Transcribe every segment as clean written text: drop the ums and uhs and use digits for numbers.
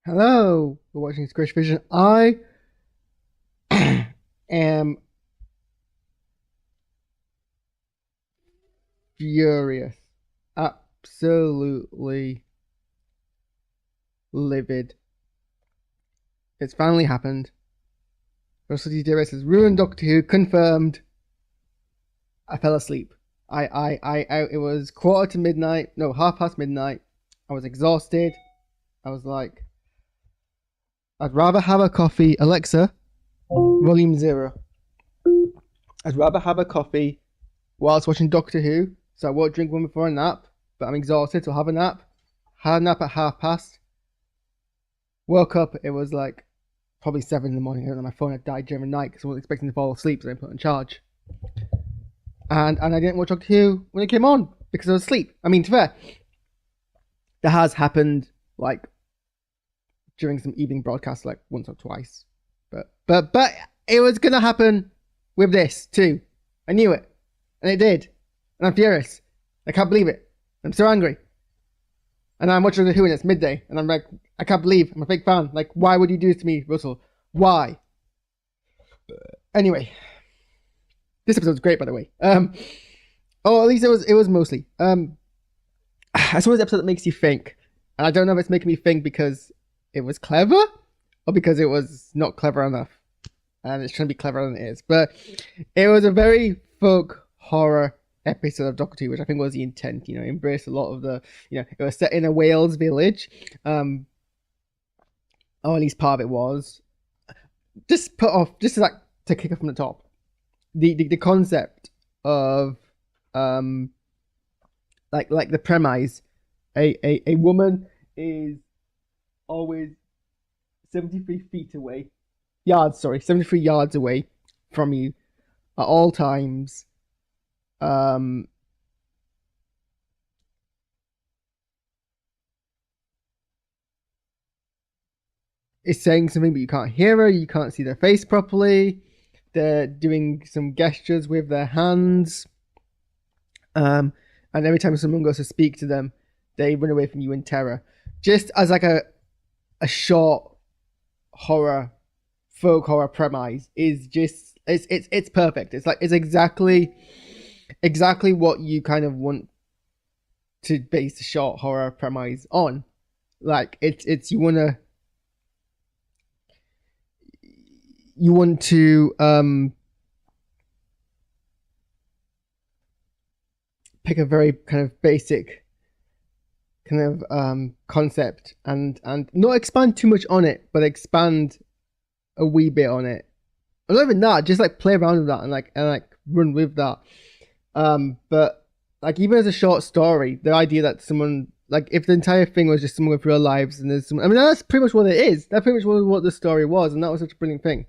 Hello, we're watching SquishiVision. I am furious, absolutely livid. It's finally happened. Russell T Davis has ruined Doctor Who. Confirmed. I fell asleep. It was quarter to midnight. No, half past midnight. I was exhausted. I was like, I'd rather have a coffee. Alexa, volume 0. I'd rather have a coffee whilst watching Doctor Who, so I won't drink one before a nap, but I'm exhausted, so I'll have a nap. Had a nap at half past. Woke up, it was like probably 7 in the morning. I don't know, my phone had died during the night because I wasn't expecting to fall asleep, so I put it on charge. And I didn't watch Doctor Who when it came on because I was asleep. I mean, to be fair, that has happened like during some evening broadcasts, like once or twice. But it was gonna happen with this too. I knew it, and it did, and I'm furious. I can't believe it. I'm so angry. And I'm watching the Who and it's midday, and I'm like, I can't believe I'm a fake fan. Like, why would you do this to me, Russell? Why? Anyway, this episode's great, by the way. At least it was mostly. I saw this episode that makes you think, and I don't know if it's making me think because it was clever or because it was not clever enough, and it's trying to be cleverer than it is. But it was a very folk horror episode of Doctor Who, which I think was the intent. You know, embrace a lot of the, it was set in a Wales village, or at least part of it was. Just to kick off from the top, the concept of like the premise, a woman is always 73 feet away, 73 yards away from you at all times. Is saying something, but you can't hear her, you can't see their face properly. They're doing some gestures with their hands. And every time someone goes to speak to them, they run away from you in terror. Just as like a short horror, folk horror premise is just it's perfect. It's exactly what you kind of want to base a short horror premise on. Like it's you want to pick a very kind of basic kind of concept and not expand too much on it, but expand a wee bit on it. And not even that, just like play around with that and like run with that. But like even as a short story, the idea that someone, like if the entire thing was just someone with real lives and there's some, I mean that's pretty much what it is. That's pretty much what the story was, and that was such a brilliant thing.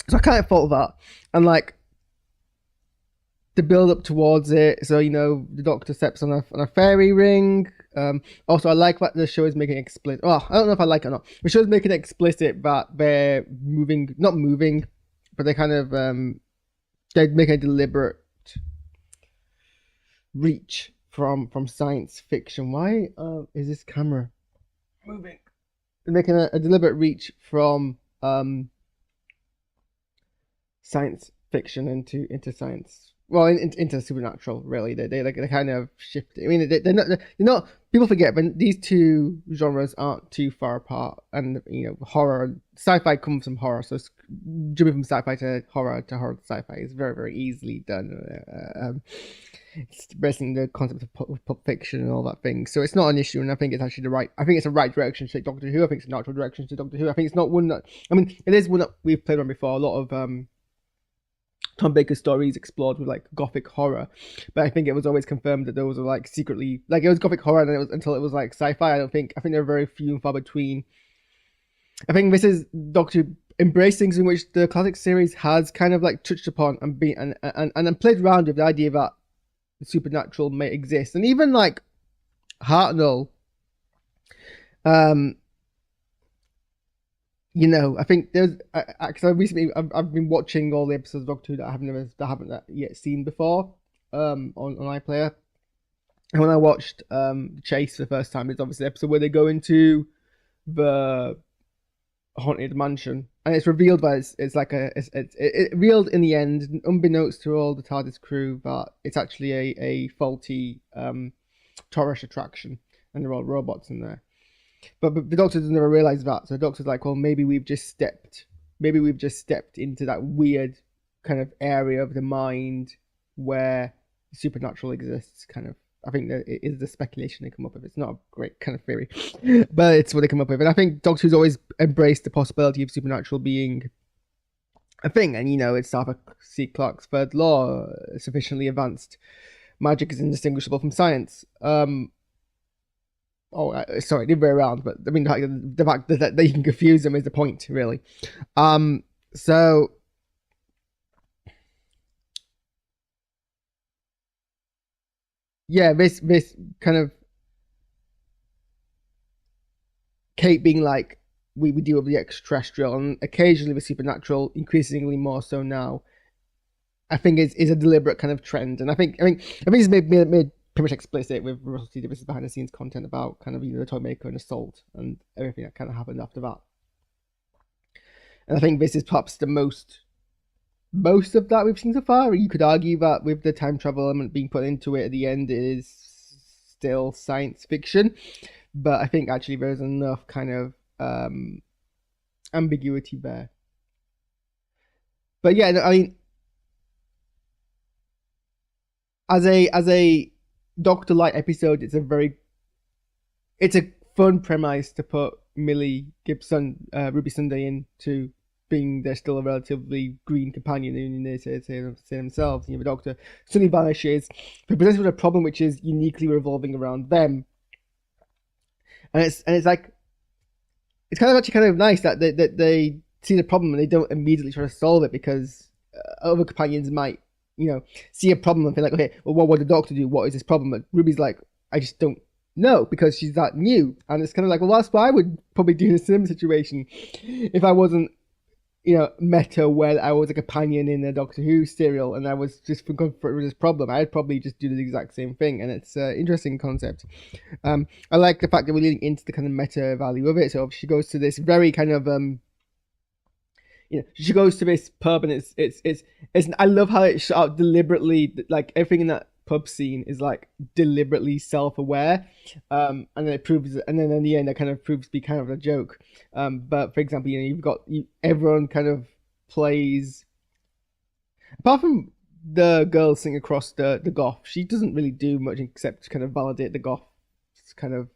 So I can't fault that. And like the build up towards it, so the Doctor steps on a fairy ring. Also, I like that the show is making it explicit. Well, I don't know if I like it or not. The show is making it explicit that they're not moving, but they kind of they're making a deliberate reach from science fiction. Why is this camera moving? They're making a deliberate reach from science fiction into science. Well, into supernatural, really. They kind of shift. I mean, they're not. People forget, but these two genres aren't too far apart. And horror, sci-fi comes from horror, so jumping from sci-fi to horror to sci-fi is very, very easily done. It's embracing the concept of pulp fiction and all that thing, so it's not an issue. And I think it's actually I think it's the right direction to take Doctor Who. I think it's a natural direction to Doctor Who. I think it's not one that. I mean, it is one that we've played on before. A lot of Tom Baker's stories explored with like gothic horror, but I think it was always confirmed that those were like secretly like it was gothic horror, and then it was until it was like sci-fi. I think there are very few and far between. I think this is Doctor embracing something which the classic series has kind of like touched upon and and played around with the idea that the supernatural may exist, and even like Hartnell, I think there's because I've been watching all the episodes of Doctor Who that I haven't yet seen before on iPlayer. And when I watched Chase for the first time, it's obviously the episode where they go into the haunted mansion, and it's revealed by it's like it revealed in the end, unbeknownst to all the TARDIS crew, that it's actually a faulty tourist attraction, and they're all robots in there. But the Doctor never realized that. So the Doctor's like, well, maybe we've just stepped into that weird kind of area of the mind where supernatural exists. Kind of, I think that it is the speculation they come up with. It's not a great kind of theory, but it's what they come up with. And I think Doctor Who's always embraced the possibility of supernatural being a thing. And it's Arthur C. Clarke's third law: sufficiently advanced magic is indistinguishable from science. Sorry, the other way around, but I mean, the fact that you can confuse them is the point, really. So yeah, this kind of Kate being like, we deal with the extraterrestrial and occasionally the supernatural, increasingly more so now, I think is a deliberate kind of trend. And I think it's made pretty much explicit with Russell T Davies' behind the scenes content about kind of the Toymaker and Assault and everything that kind of happened after that. And I think this is perhaps the most of that we've seen so far. You could argue that with the time travel element being put into it at the end, it is still science fiction, but I think actually there's enough kind of ambiguity there. But yeah, I mean, as a Doctor Light episode, it's a fun premise to put Millie Gibson, Ruby Sunday into being they're still a relatively green companion, and they say themselves. The Doctor suddenly vanishes, but presents with a problem which is uniquely revolving around them, and it's like it's kind of actually kind of nice that they see the problem and they don't immediately try to solve it, because other companions might see a problem and feel like, okay, well, what would the Doctor do? What is this problem? But Ruby's like, I just don't know, because she's that new, and it's kind of like, well, that's what I would probably do in a similar situation if I wasn't meta where I was a companion in a Doctor Who serial and I was just confronted with this problem. I'd probably just do the exact same thing, and it's an interesting concept. I like the fact that we're leading into the kind of meta value of it. So she goes to this very kind of she goes to this pub, and it's I love how it's shot out deliberately, like everything in that pub scene is like deliberately self-aware, and then it proves, and then in the end it kind of proves to be kind of a joke. But for example, you've got everyone kind of plays, apart from the girl sitting across the goth, she doesn't really do much except kind of validate the goth. It's kind of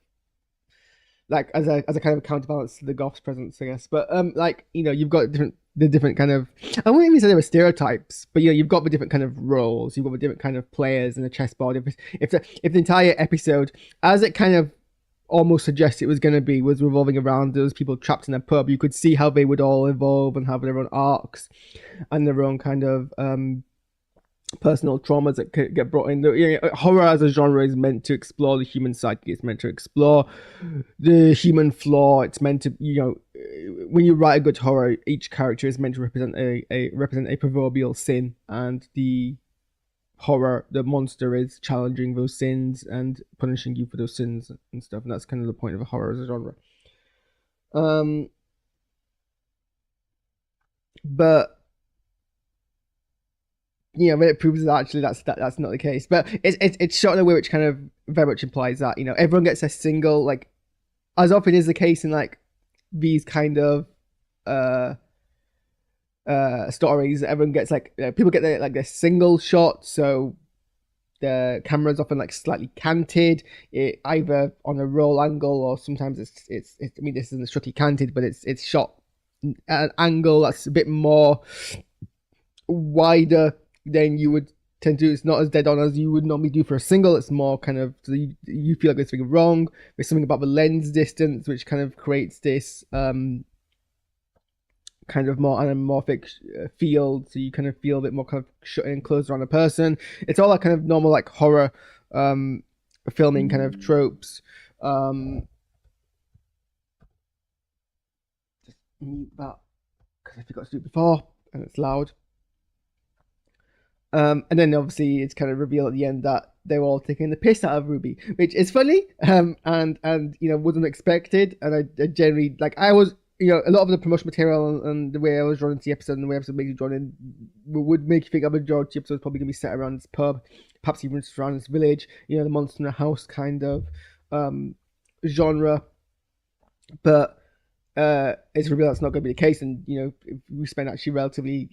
like as a kind of counterbalance to the goth's presence, I guess. But like you've got the different kind of, I wouldn't even say they were stereotypes, but you've got the different kind of roles, you've got the different kind of players in the chessboard. If the entire episode, as it kind of almost suggests it was going to be, was revolving around those people trapped in a pub, you could see how they would all evolve and have their own arcs and their own kind of personal traumas that could get brought in. Horror as a genre is meant to explore the human psyche. It's meant to explore the human flaw. It's meant to, when you write a good horror, each character is meant to represent a proverbial sin, and the horror, the monster, is challenging those sins and punishing you for those sins and stuff. And that's kind of the point of a horror as a genre. But it proves that actually that's not the case. But it's shot in a way which kind of very much implies that everyone gets a single, like, as often is the case in like these kind of stories. Everyone gets like people get their single shot, so the camera's often like slightly canted, either on a roll angle, or sometimes it's I mean, this isn't strictly canted, but it's shot at an angle that's a bit more wider than you would tend to. It's not as dead on as you would normally do for a single. It's more kind of, so you feel like there's something wrong. There's something about the lens distance which kind of creates this kind of more anamorphic feel, so you kind of feel a bit more kind of shut in, closed around a person. It's all that kind of normal like horror filming kind of tropes. Just mute that because I forgot to do it before and it's loud. And then obviously it's kind of revealed at the end that they were all taking the piss out of Ruby, which is funny, and wasn't expected. And I generally like I was a lot of the promotional material and the way I was drawn into the episode and the way the episode makes you drawn in would make you think a majority of the episode is probably gonna be set around this pub, perhaps even just around this village, the monster in the house kind of genre. But it's revealed that's not going to be the case, and we spend actually relatively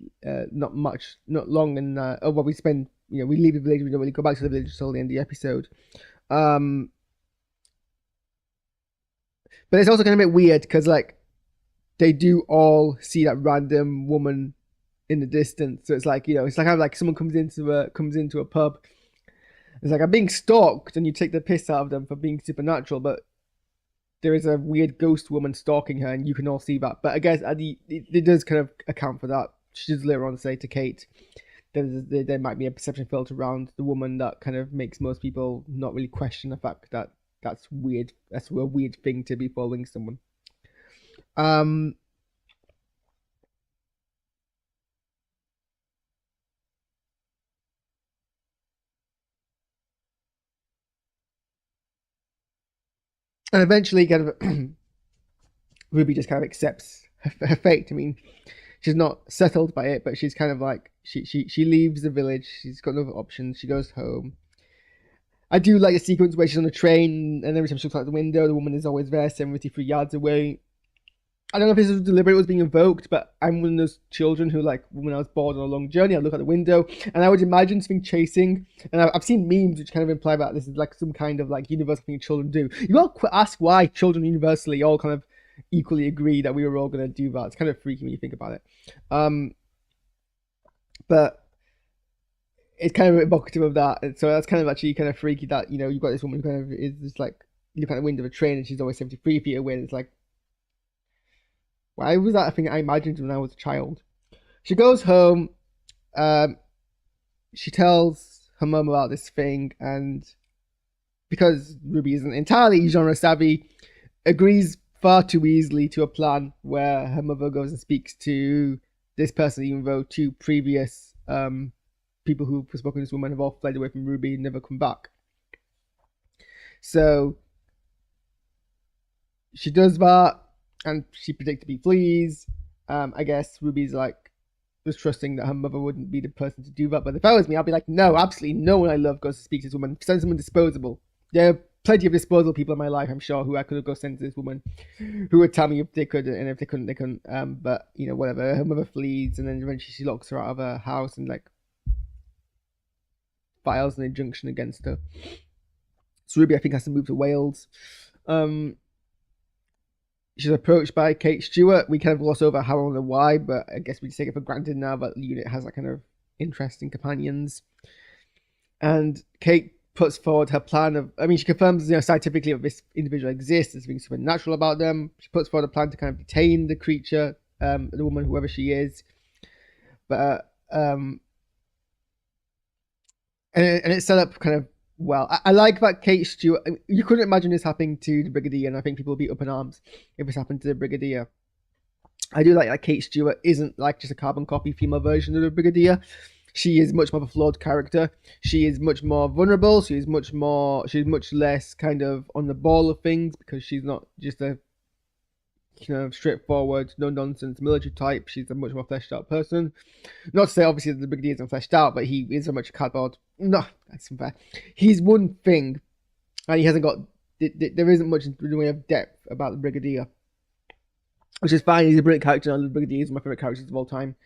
not long, and we spend we leave the village, we don't really go back to the village until the end of the episode. But it's also kind of a bit weird because like they do all see that random woman in the distance, so it's like it's like how like someone comes into a pub. It's like I'm being stalked, and you take the piss out of them for being supernatural, but there is a weird ghost woman stalking her, and you can all see that. But I guess it does kind of account for that. She does later on say to Kate there might be a perception filter around the woman that kind of makes most people not really question the fact that that's weird. That's a weird thing to be following someone. And eventually, kind of, Ruby just kind of accepts her fate. I mean, she's not settled by it, but she's kind of like she leaves the village. She's got no other options. She goes home. I do like the sequence where she's on a train, and every time she looks out the window, the woman is always there, 73 yards away. I don't know if this was deliberate, it was being invoked, but I'm one of those children who, like, when I was bored on a long journey, I'd look out the window, and I would imagine something chasing, and I've seen memes which kind of imply that this is, like, some kind of, like, universal thing children do. You all ask why children universally all kind of equally agree that we were all going to do that. It's kind of freaky when you think about it. But it's kind of evocative of that, and so that's kind of actually kind of freaky that, you've got this woman who kind of is just, like, you look out the window of a train, and she's always 73 feet away, and it's like, why was that a thing I imagined when I was a child? She goes home. She tells her mum about this thing, and because Ruby isn't entirely genre savvy, agrees far too easily to a plan where her mother goes and speaks to this person, even though two previous people who've spoken to this woman have all fled away from Ruby and never come back. So she does that, and she predictably flees. I guess Ruby's like was trusting that her mother wouldn't be the person to do that. But if that was me, I'd be like, no, absolutely no one I love goes to speak to this woman. Send someone disposable. There are plenty of disposable people in my life, I'm sure, who I could have go sent to this woman, who would tell me if they could, and if they couldn't, they couldn't. But whatever. Her mother flees, and then eventually she locks her out of her house and like files an injunction against her. So Ruby, I think, has to move to Wales. She's approached by Kate Stewart. We kind of gloss over how and why, but I guess we just take it for granted now that the unit has that kind of interesting companions. And Kate puts forward her plan of, she confirms, scientifically that this individual exists, there's something supernatural about them. She puts forward a plan to kind of detain the creature, the woman, whoever she is. But, and it's set up kind of well. I like that Kate Stewart. You couldn't imagine this happening to the Brigadier, and I think people would be up in arms if this happened to the Brigadier. I do like that Kate Stewart isn't like just a carbon copy female version of the Brigadier. She is much more of a flawed character. She is much more vulnerable. She's much less kind of on the ball of things, because she's not just a straightforward, no nonsense military type. She's a much more fleshed out person. Not to say obviously that the Brigadier isn't fleshed out, but he is a much cardboard. No, that's unfair. He's one thing, and he hasn't got. There isn't much in the way of depth about the Brigadier, which is fine. He's a brilliant character, and the Brigadier is one of my favorite characters of all time.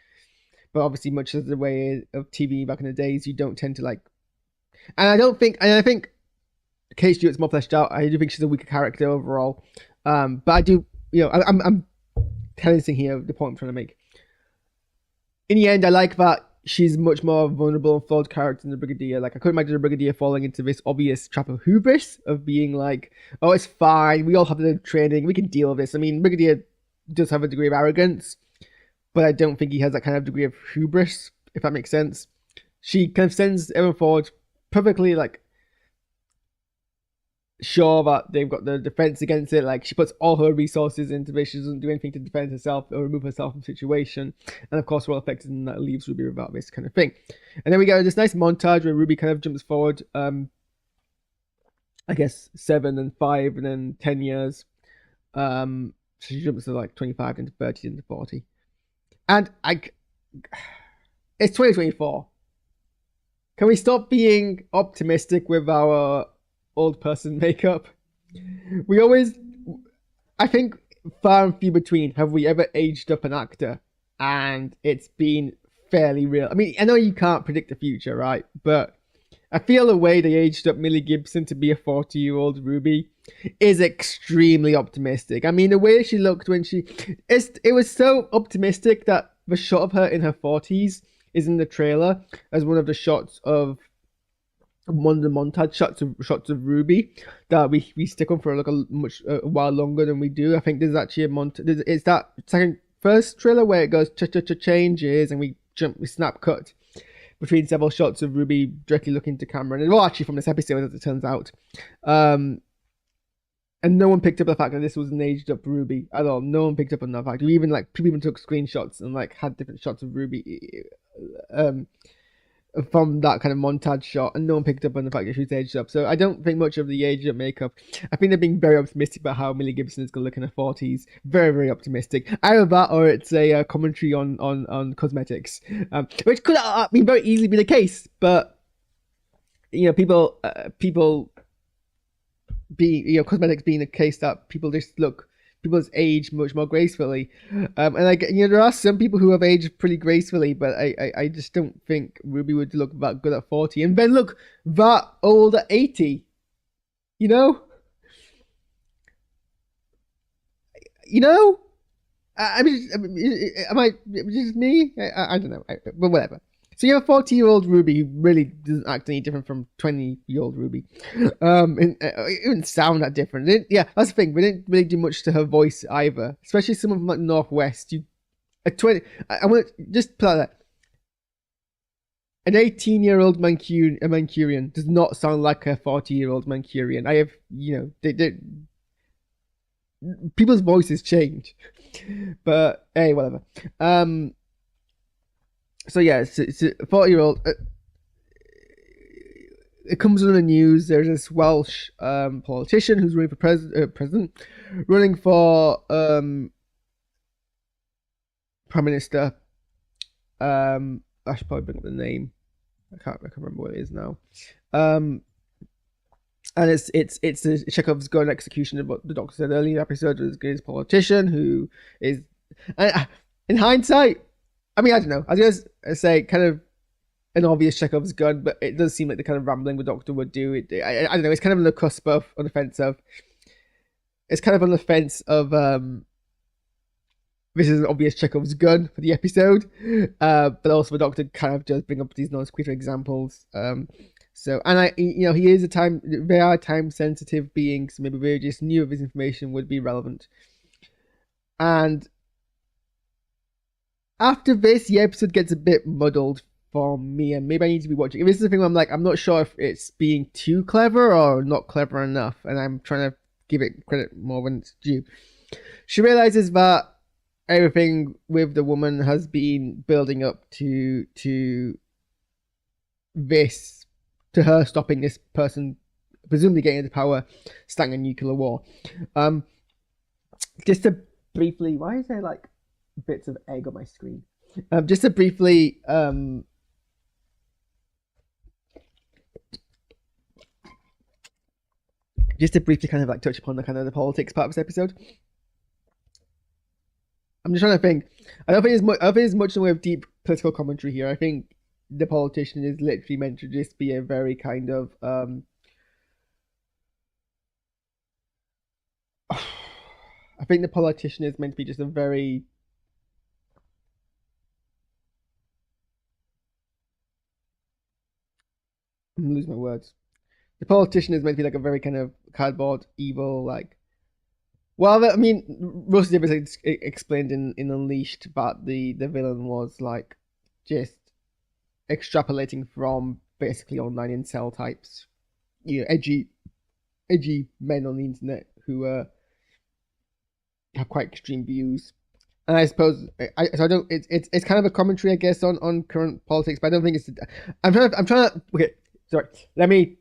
But obviously, much as the way of TV back in the days, you don't tend to like. And I think Kate Stewart's more fleshed out. I do think she's a weaker character overall. But I do. I'm tensing here the point I'm trying to make. In the end, I like that she's much more vulnerable and flawed character than the Brigadier. Like, I couldn't imagine the Brigadier falling into this obvious trap of hubris of being like, oh, it's fine, we all have the training, we can deal with this. I mean, Brigadier does have a degree of arrogance, but I don't think he has that kind of degree of hubris, if that makes sense. She kind of sends everyone forward perfectly, like, sure that they've got the defense against it. Like, she puts all her resources into this. She doesn't do anything to defend herself or remove herself from the situation. And of course, we're all affected, and that leaves Ruby without this kind of thing. And then we get this nice montage where Ruby kind of jumps forward, I guess 7 and 5 and then 10 years. So she jumps to like 25 into 30 into 40. And it's 2024. Can we stop being optimistic with our old person makeup? We always, I think, far and few between have we ever aged up an actor, and it's been fairly real. I mean, I know you can't predict the future, right? But I feel the way they aged up Millie Gibson to be a 40-year-old Ruby is extremely optimistic. I mean, the way she looked when it was so optimistic that the shot of her in her 40s is in the trailer as one of the shots of one of the montage shots of Ruby that we stick on for like a while longer than we do. I think there's actually a montage. It's that first trailer where it goes changes and we snap cut between several shots of Ruby directly looking to camera, and well, actually from this episode, as it turns out. And no one picked up the fact that this was an aged up Ruby at all. No one picked up on that fact. People even took screenshots and like had different shots of Ruby from that kind of montage shot, and no one picked up on the fact that she was aged up. So I don't think much of the aged up makeup. I think they're being very optimistic about how Millie Gibson is going to look in her 40s. Very, very optimistic. Either that or it's a commentary on cosmetics, which could very easily be the case. But people cosmetics being the case that people age much more gracefully, and there are some people who have aged pretty gracefully, but I just don't think Ruby would look that good at 40 and then look that old at 80. I mean, am I just me? I don't know, but whatever. So you have 40-year-old Ruby who really doesn't act any different from 20-year-old Ruby. It didn't sound that different. That's the thing. We didn't really do much to her voice either, especially some of them like Northwest. I want to just put that. An 18-year-old Mancunian does not sound like a 40-year-old Mancunian. I have, people's voices change, but hey, whatever. So yeah, it's a 40-year-old. It comes on the news. There's this Welsh politician who's running for president, running for Prime Minister. I should probably bring up the name. I can't remember what it is now. And it's a Chekhov's gun execution of what the doctor said earlier in the episode. Is a politician who is, in hindsight, I mean, I don't know. I was going to say kind of an obvious Chekhov's gun, but it does seem like the kind of rambling the Doctor would do. I don't know. It's kind of on the cusp of, on the fence of. It's kind of on the fence of. This is an obvious Chekhov's gun for the episode, but also the Doctor kind of does bring up these non-sequitur examples. So, and he is they are time sensitive beings. So maybe we just knew of this information would be relevant. And after this, the episode gets a bit muddled for me, and maybe I need to be watching. If this is the thing where I'm not sure if it's being too clever or not clever enough, and I'm trying to give it credit more than it's due. She realizes that everything with the woman has been building up to her stopping this person, presumably getting into power, starting a nuclear war. Just to briefly, why is there like bits of egg on my screen? Just to briefly kind of like touch upon the kind of the politics part of this episode. I'm just trying to think. I don't think there's much in the way of deep political commentary here. I think the politician is literally meant to just be a very kind of I think the politician is meant to be just a very I'm losing my words. The politician is meant to be like a very kind of cardboard, evil, like. Well, I mean, Rosie Davis explained in Unleashed that the villain was like just extrapolating from basically online incel types, edgy edgy men on the internet who have quite extreme views. And I suppose so I don't. It's kind of a commentary, I guess, on current politics, but I don't think it's. I'm trying to. Okay, sorry. Let me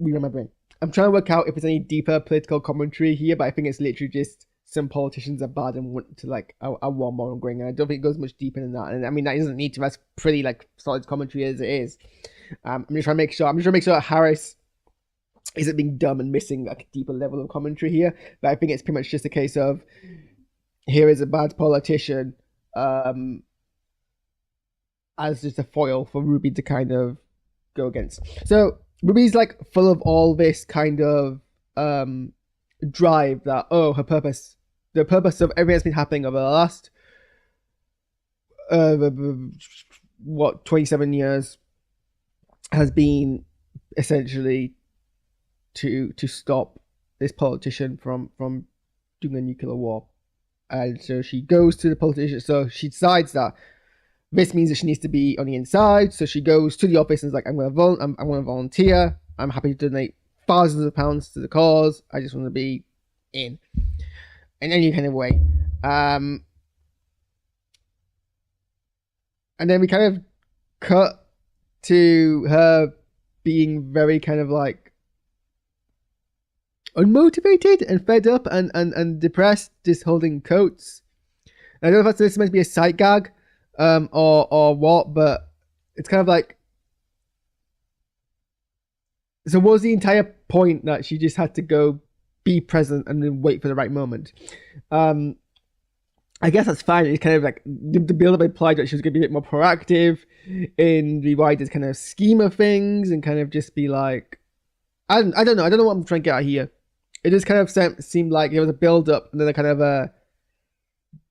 read my brain. I'm trying to work out if there's any deeper political commentary here, but I think it's literally just some politicians are bad and want to like a warmongering, and I don't think it goes much deeper than that. And I mean that doesn't need to. That's pretty like solid commentary as it is. I'm just trying to make sure. I'm just trying to make sure that Harris isn't being dumb and missing like a deeper level of commentary here. But I think it's pretty much just a case of here is a bad politician as just a foil for Ruby to kind of go against. So Ruby's like full of all this kind of drive that the purpose of everything that's been happening over the last 27 years has been essentially to stop this politician from doing a nuclear war. And so she goes to the politician. So she decides that this means that she needs to be on the inside. So she goes to the office and is like, I'm going to volunteer. I'm happy to donate thousands of pounds to the cause. I just want to be in any kind of way. And then we kind of cut to her being very kind of like unmotivated and fed up and depressed, just holding coats. I don't know if this is meant to be a sight gag or what, but it's kind of like, so what was the entire point that she just had to go be present and then wait for the right moment? I guess that's fine. It's kind of like the build-up implied that she was going to be a bit more proactive in the wider kind of scheme of things and kind of just be like, I don't know what I'm trying to get at here. It just kind of seemed like there was a build-up and then a kind of a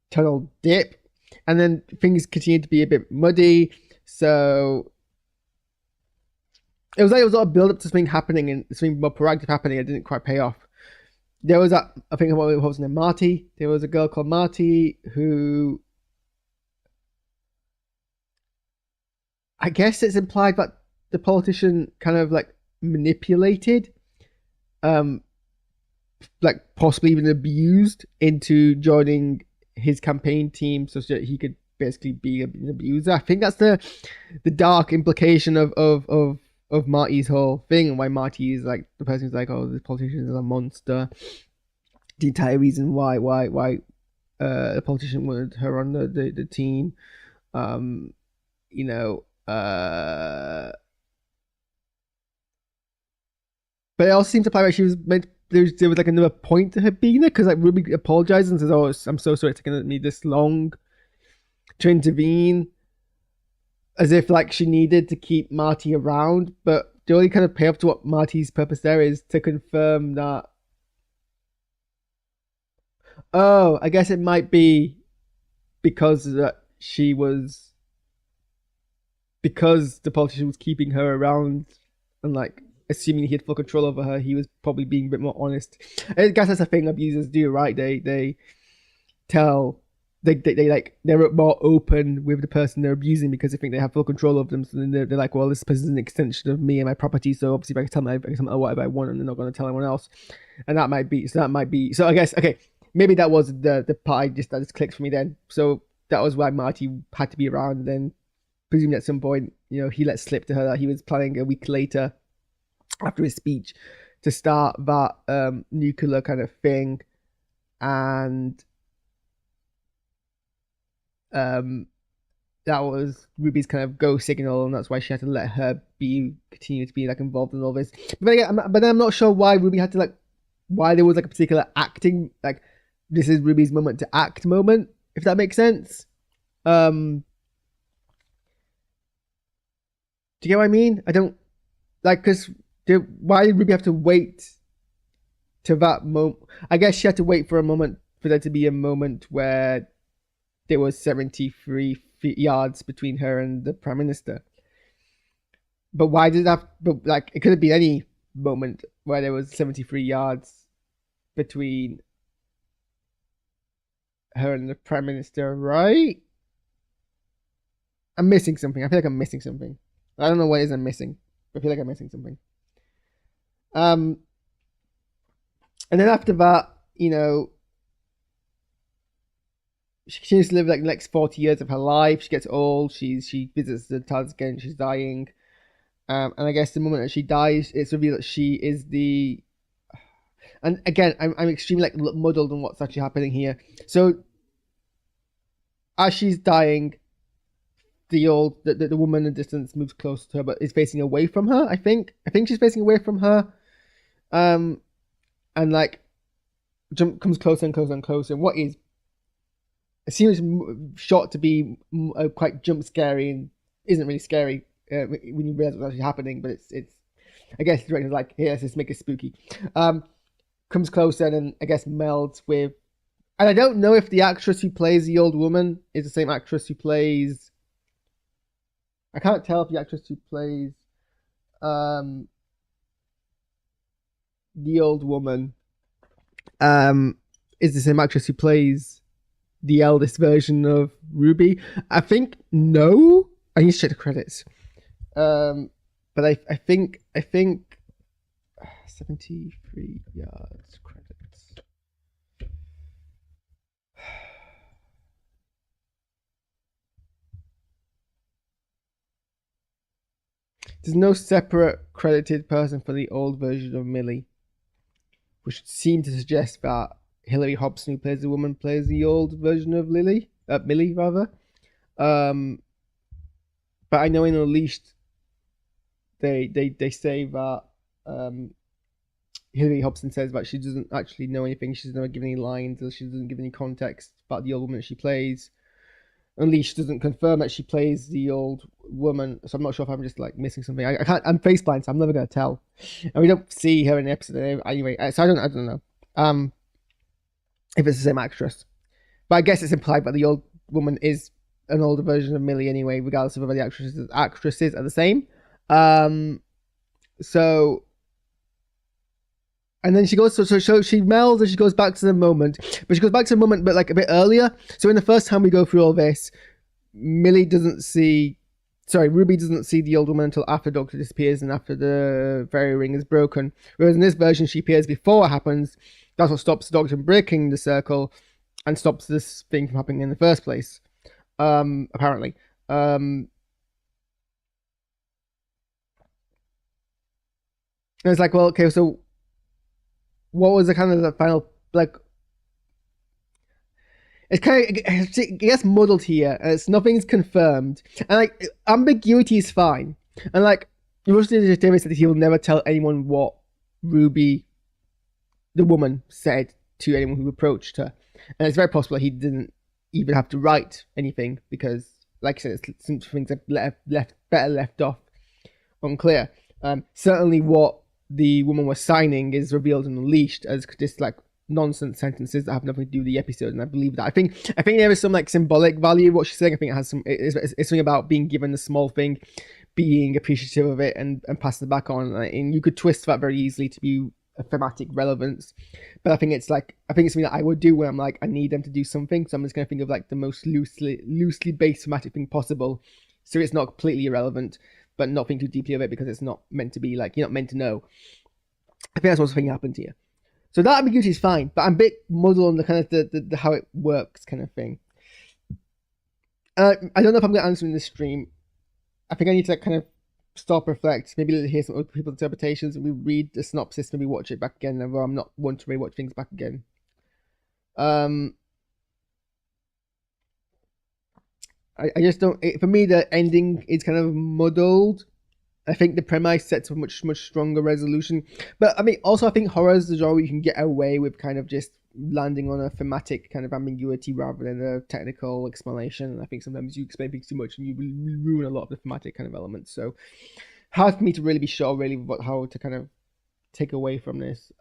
tunnel dip, and then things continued to be a bit muddy. So it was like it was a build-up to something happening and something more proactive happening. It didn't quite pay off. There was that, I think what was her name, Marty. There was a girl called Marty who, I guess it's implied that the politician kind of like manipulated, like possibly even abused into joining his campaign team so that he could basically be an abuser. I think that's the dark implication of Marty's whole thing, and why Marty is like the person who's like, oh, this politician is a monster. The entire reason why the politician wanted her on the team, you know, but it also seems to apply like she was meant. There was like another point to her being there, because like Ruby apologizes and says, "Oh, I'm so sorry it's taken me this long to intervene," as if like she needed to keep Marty around. But the only kind of payoff to what Marty's purpose there is to confirm that, oh, I guess it might be because the politician was keeping her around and like assuming he had full control over her, he was probably being a bit more honest. I guess that's a thing abusers do, right? They like they're more open with the person they're abusing because they think they have full control of them. So then they're like, well, this person is an extension of me and my property, so obviously if I can tell them whatever I want, and they're not going to tell anyone else. And that might be so I guess, okay, maybe that was the part that just clicked for me then. So that was why Marty had to be around. And then presumably at some point, you know, he let slip to her that he was planning a week later after his speech to start that nuclear kind of thing. And that was Ruby's kind of go signal, and that's why she had to let her continue to be like involved in all this. But then I'm not sure why Ruby had to like, why there was like a particular acting, like this is Ruby's moment to act moment, if that makes sense. Do you get what I mean? I don't like, because why did Ruby have to wait to that moment? I guess she had to wait for a moment for there to be a moment where there was 73 yards between her and the Prime Minister. But why did that? But like, it could have been any moment where there was 73 yards between her and the Prime Minister, right? I'm missing something. I feel like I'm missing something. I don't know what it is I'm missing. I feel like I'm missing something. And then after that, she continues to live like the next 40 years of her life. She gets old. She visits the TARDIS again. She's dying. And I guess the moment that she dies, it's revealed that she is the. And again, I'm extremely like muddled on what's actually happening here. So as she's dying, the woman in the distance moves closer to her, but is facing away from her. I think she's facing away from her. And like comes closer and closer and closer. And what is it seems shot to be quite jump scary and isn't really scary when you realize what's actually happening. But it's I guess the director's like, here, let's just make it spooky. Comes closer and I guess melds with. And I don't know if the actress who plays the old woman is the same actress who plays. I can't tell if the actress who plays the old woman is the same actress who plays the eldest version of Ruby. I think no. I need to check the credits. But I think 73 yards credits. There's no separate credited person for the old version of Millie, which seemed to suggest that Hilary Hobson, who plays the woman, plays the old version of Millie rather. But I know in Unleashed, they say that Hilary Hobson says that she doesn't actually know anything. She's never given any lines, or she doesn't give any context about the old woman that she plays. Unleashed doesn't confirm that she plays the old woman, so I'm not sure if I'm just like missing something. I can't. I'm face blind, so I'm never gonna tell. And we don't see her in the episode anyway, so I don't know. If it's the same actress, but I guess it's implied that the old woman is an older version of Millie anyway, regardless of whether the actresses are the same. So. And then she goes, so she melds and she goes back to the moment. But she goes back to the moment, but like a bit earlier. So in the first time we go through all this, Ruby doesn't see the old woman until after Doctor disappears and after the fairy ring is broken. Whereas in this version, she appears before it happens. That's what stops the Doctor from breaking the circle and stops this thing from happening in the first place. Apparently. And it's like, well, okay, so what was the kind of the final, like, it's kind of, it gets muddled here, and nothing's confirmed, and like, ambiguity is fine, and like, Russell Davis said he will never tell anyone what Ruby, the woman, said to anyone who approached her, and it's very possible he didn't even have to write anything, because, like I said, some things are better left off unclear. Certainly what the woman was signing is revealed and unleashed as just like nonsense sentences that have nothing to do with the episode, and I believe that. I think there is some like symbolic value what she's saying. I think it has some. It's something about being given a small thing, being appreciative of it, and passing it back on. And you could twist that very easily to be a thematic relevance. But I think it's something that I would do when I'm like, I need them to do something, so I'm just going to think of like the most loosely based thematic thing possible, so it's not completely irrelevant, but not think too deeply of it because it's not meant to be like, you're not meant to know. I think that's what's going to happen here. So that ambiguity is fine, but I'm a bit muddled on the kind of the how it works kind of thing. I don't know if I'm going to answer in this stream. I think I need to kind of stop, reflect, maybe hear some other people's interpretations, and we read the synopsis, maybe watch it back again, although I'm not one to rewatch things back again. I just don't. For me, the ending is kind of muddled. I think the premise sets a much stronger resolution, but I mean, also I think horror is the genre where you can get away with kind of just landing on a thematic kind of ambiguity rather than a technical explanation. And I think sometimes you explain things too much and you ruin a lot of the thematic kind of elements. So hard for me to really be sure really what how to kind of take away from this.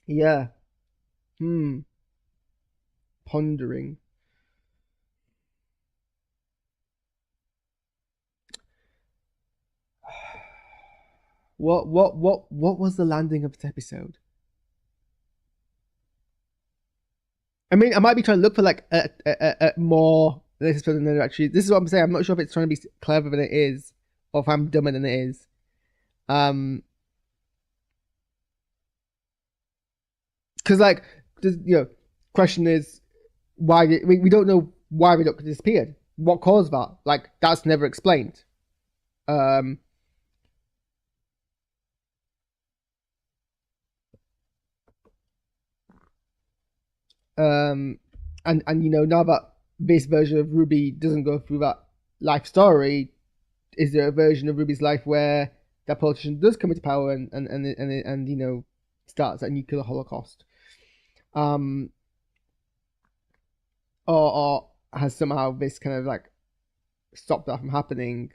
Yeah. Pondering. What was the landing of this episode? I mean, I might be trying to look for like a more this episode than actually. This is what I'm saying. I'm not sure if it's trying to be clever than it is, or if I'm dumber than it is. because like question is why we don't know why the Doctor disappeared. What caused that? Like that's never explained. Um, and now that this version of Ruby doesn't go through that life story, is there a version of Ruby's life where that politician does come into power and starts a nuclear holocaust? Or has somehow this kind of like stopped that from happening?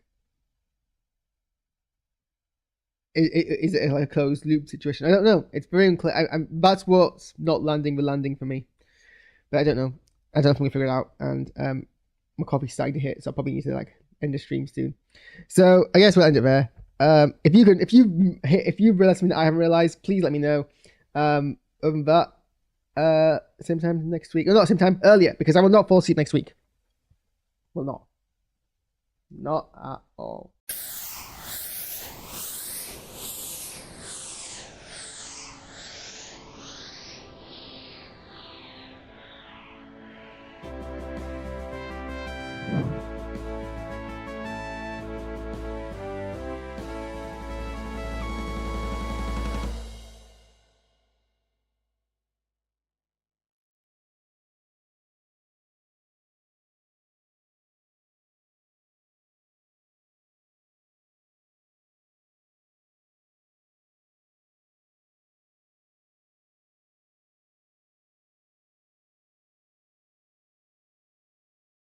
Is it like a closed loop situation? I don't know. It's very unclear. That's what's not landing the landing for me. But I don't know. I don't know if I'm gonna figure it out. And my coffee's starting to hit, so I probably need to like end the stream soon. So I guess we'll end it there. If you realize something that I haven't realized, please let me know. Other than that, same time next week. Or not same time, earlier, because I will not fall asleep next week. Will not. Not at all.